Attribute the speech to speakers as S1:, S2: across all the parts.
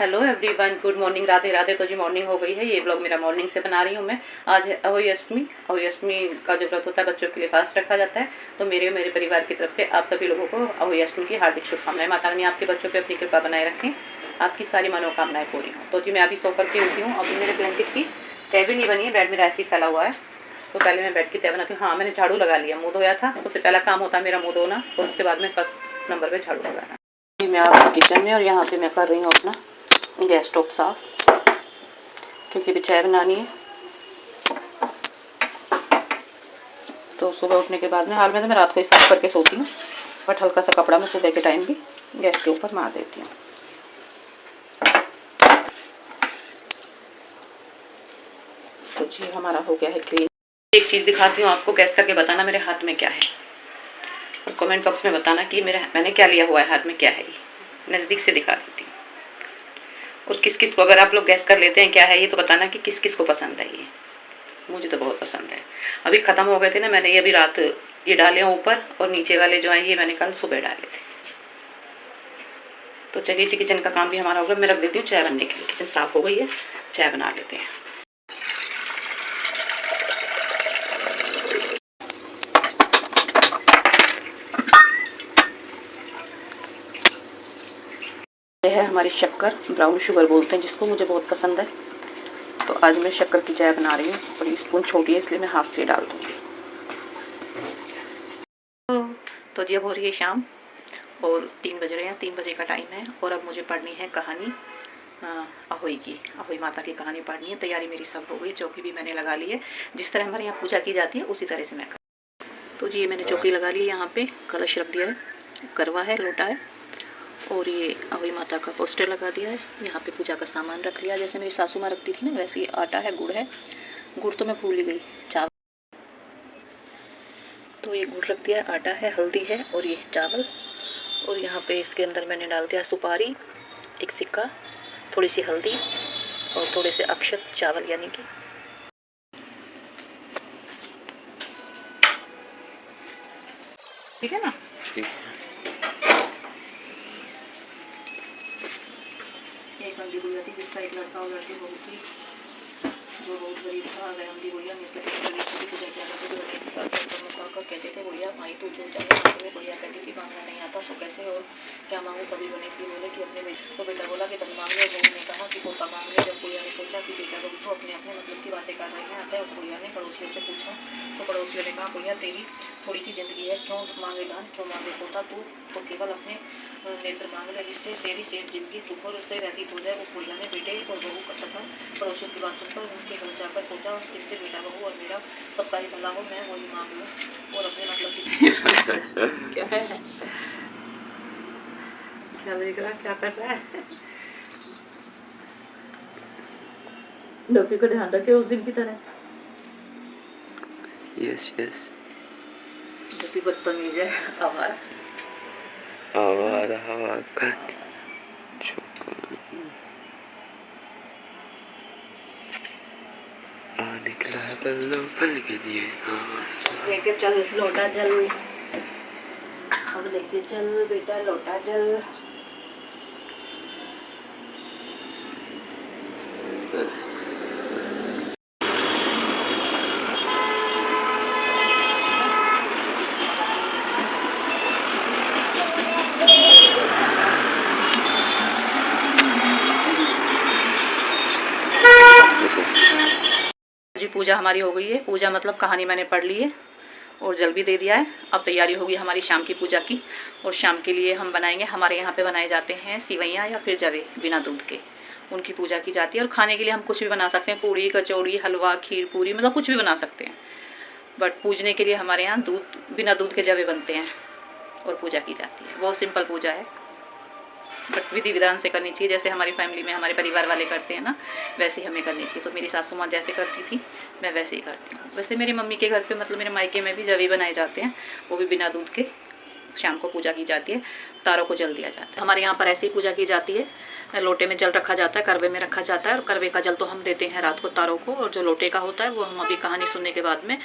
S1: Hello everyone, good morning, Radhe Radhe. तो जी morning हो गई है। ये ब्लॉग मेरा मॉर्निंग से बना रही हूँ मैं। आज है अहोई अष्टमी। अहोई अष्टमी का जो व्रत होता है बच्चों के लिए फास्ट रखा जाता है। तो मेरे परिवार की तरफ से आप सभी लोगों को अहोई अष्टमी की हार्दिक शुभकामनाएं। माता रानी आपके बच्चों पर अपनी कृपा बनाए रखें, आपकी सारी मनोकामनाएं पूरी हों। तो जी मैं अभी सो करके उठी हूँ। अभी मेरे ब्लैंकेट की तय भी नहीं बनी है, बेड मेरा ऐसे ही फैला हुआ है। तो पहले मैं बेड की तय बनाती हूँ। हाँ, मैंने झाड़ू लगा लिया, मुँह धोया था। सबसे पहला काम होता है मेरा मुँह धोना, और उसके बाद में फर्स्ट नंबर पर झाड़ू लगाना। मैं आ गई किचन में और यहाँ पे मैं कर रही हूँ अपना गैस स्टोव साफ, क्योंकि अभी चाय बनानी है। तो सुबह उठने के बाद में हाल में तो मैं रात को ही साफ करके सोती हूँ, बट हल्का सा कपड़ा मैं सुबह के टाइम भी गैस के ऊपर मार देती हूँ। तो जी हमारा हो गया है क्लीन। एक चीज़ दिखाती हूँ आपको, गैस करके बताना मेरे हाथ में क्या है, और कमेंट बॉक्स में बताना कि मैंने क्या लिया हुआ है, हाथ में क्या है। ये नज़दीक से दिखा देती हूँ। और किस किस को, अगर आप लोग गैस कर लेते हैं क्या है ये, तो बताना कि किस किस को पसंद है ये। मुझे तो बहुत पसंद है। अभी ख़त्म हो गए थे ना, मैंने ये अभी रात ये डाले हैं ऊपर, और नीचे वाले जो हैं ये मैंने कल सुबह डाले थे। तो चलिए जी, किचन का काम भी हमारा हो गया। मैं रख देती हूँ चाय बनने के लिए। किचन साफ़ हो गई है, चाय बना लेते हैं। यह है हमारी शक्कर, ब्राउन शुगर बोलते हैं जिसको, मुझे बहुत पसंद है। तो आज मैं शक्कर की चाय बना रही हूँ, और ये स्पून छोटी है इसलिए मैं हाथ से डाल दूँगी। तो जी अब हो रही है शाम, और 3 बज रहे हैं, 3 बजे का टाइम है। और अब मुझे पढ़नी है कहानी अहोई की, अहोई माता की कहानी पढ़नी है। तैयारी मेरी सब हो गई, चौकी भी मैंने लगा ली है। जिस तरह हमारे यहाँ पूजा की जाती है उसी तरह से मैं कर। तो जी ये मैंने चौकी लगा ली है, यहाँ पे कलश रख दिया है, करवा है, लोटा है, और ये अहोई माता का पोस्टर लगा दिया है। यहाँ पे पूजा का सामान रख लिया, जैसे मेरी सासू माँ रखती थी ना वैसे। ये आटा है, गुड़ है, गुड़ तो मैं भूल ही गई, चावल। तो ये गुड़ रख दिया है, आटा है, हल्दी है, और ये चावल। और यहाँ पे इसके अंदर मैंने डाल दिया सुपारी, एक सिक्का, थोड़ी सी हल्दी, और थोड़े से अक्षत चावल, यानी कि ठीक है ना। ठीक। एक हल्दी गुड़िया थी जिसका एक लड़का और लड़की बहुत ही जो बहुत गरीब था, अगर हल्दी गुड़िया मतलब पूजा किया करते कहते थे गुड़िया माई तू जो चाहे मांगे। गुड़िया कहती थी मांगना नहीं आता, सो कैसे और क्या मांगू। कभी गणेश जी बोले कि अपने बेटे तो बेटा बोला कि तुम मांग लो। बहू ने कहा कि पोता मांग ले। जब गुड़िया ने सोचा कि बेटा बहू तो अपने अपने मतलब की बातें कर रहे हैं, आता है उस गुड़िया ने पड़ोसियों से पूछा, तो पड़ोसियों ने कहा गुड़िया तेरी थोड़ी सी जिंदगी है, क्यों मांगे दान, क्यों मांगे पोता, तू तो केवल अपने नेत्र मांग ले, जिससे तेरी शेष जिंदगी सुख और उससे व्यतीत हो जाए। उस गुड़िया ने बेटे और बहू तथा पड़ोसियों की बात सुनकर उनके घर जाकर सोचा इससे बेटा बहू और मेरा सबका ही भला हो, मैं वही मांग लूँ और अपने मतलब की क्या है, क्या देख रहा है, क्या कर रहा है। डॉफी को ध्यान रखे उस दिन की तरह।
S2: Yes yes.
S1: डॉफी बदतमीज है, आवारा
S2: आवारा हवा का निकला है पल्लो पल के लिए।
S1: लेके चल लोटा जल, अब लेके चल बेटा लोटा जल। जी पूजा हमारी हो गई है। पूजा मतलब कहानी मैंने पढ़ ली है और जल भी दे दिया है। अब तैयारी होगी हमारी शाम की पूजा की, और शाम के लिए हम बनाएंगे, हमारे यहाँ पे बनाए जाते हैं सिवैयाँ या फिर जवे बिना दूध के, उनकी पूजा की जाती है। और खाने के लिए हम कुछ भी बना सकते हैं, पूड़ी, कचौड़ी, हलवा, खीर, पूरी, मतलब कुछ भी बना सकते हैं। बट पूजने के लिए हमारे यहाँ बिना दूध के जवे बनते हैं और पूजा की जाती है। बहुत सिंपल पूजा है, बट विधि विधान से करनी चाहिए, जैसे हमारी फैमिली में हमारे परिवार वाले करते हैं ना, वैसे ही हमें करनी चाहिए। तो मेरी सासू माँ जैसे करती थी मैं वैसे ही करती हूँ। वैसे मेरी मम्मी के घर पे मतलब मेरे मायके में भी जवे बनाए जाते हैं, वो भी बिना दूध के। शाम को पूजा की जाती है, तारों को जल दिया जाता है। हमारे यहाँ पर ऐसे ही पूजा की जाती है। लोटे में जल रखा जाता है, करवे में रखा जाता है, और करवे का जल तो हम देते हैं रात को तारों को, और जो लोटे का होता है वो हम अभी कहानी सुनने के बाद में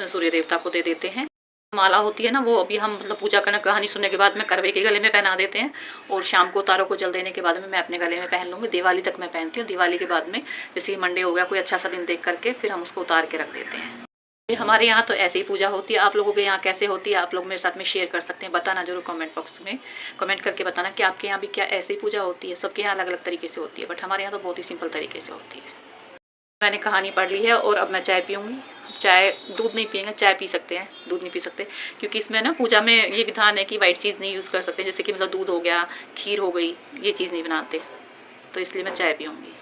S1: सूर्य देवता को दे देते हैं। माला होती है ना, वो अभी हम मतलब पूजा करना कहानी सुनने के बाद में करवे के गले में पहना देते हैं, और शाम को तारों को जल देने के बाद में मैं अपने गले में पहन लूँगी। दिवाली तक मैं पहनती हूँ। दिवाली के बाद में जैसे मंडे हो गया, कोई अच्छा सा दिन देख करके फिर हम उसको उतार के रख देते हैं। हमारे यहाँ तो ऐसे ही पूजा होती है। आप लोगों के यहाँ कैसे होती है, आप लोग मेरे साथ में शेयर कर सकते हैं। बताना जरूर कमेंट बॉक्स में, कमेंट करके बताना कि आपके यहाँ भी क्या ऐसे ही पूजा होती है। सबके यहाँ अलग अलग तरीके से होती है, बट हमारे यहाँ तो बहुत ही सिंपल तरीके से होती है। मैंने कहानी पढ़ ली है और अब मैं चाय पीऊँगी। चाय, दूध नहीं पियेंगे, चाय पी सकते हैं, दूध नहीं पी सकते, क्योंकि इसमें ना पूजा में ये विधान है कि वाइट चीज़ नहीं यूज़ कर सकते, जैसे कि मतलब दूध हो गया, खीर हो गई, ये चीज़ नहीं बनाते, तो इसलिए मैं चाय पीऊँगी।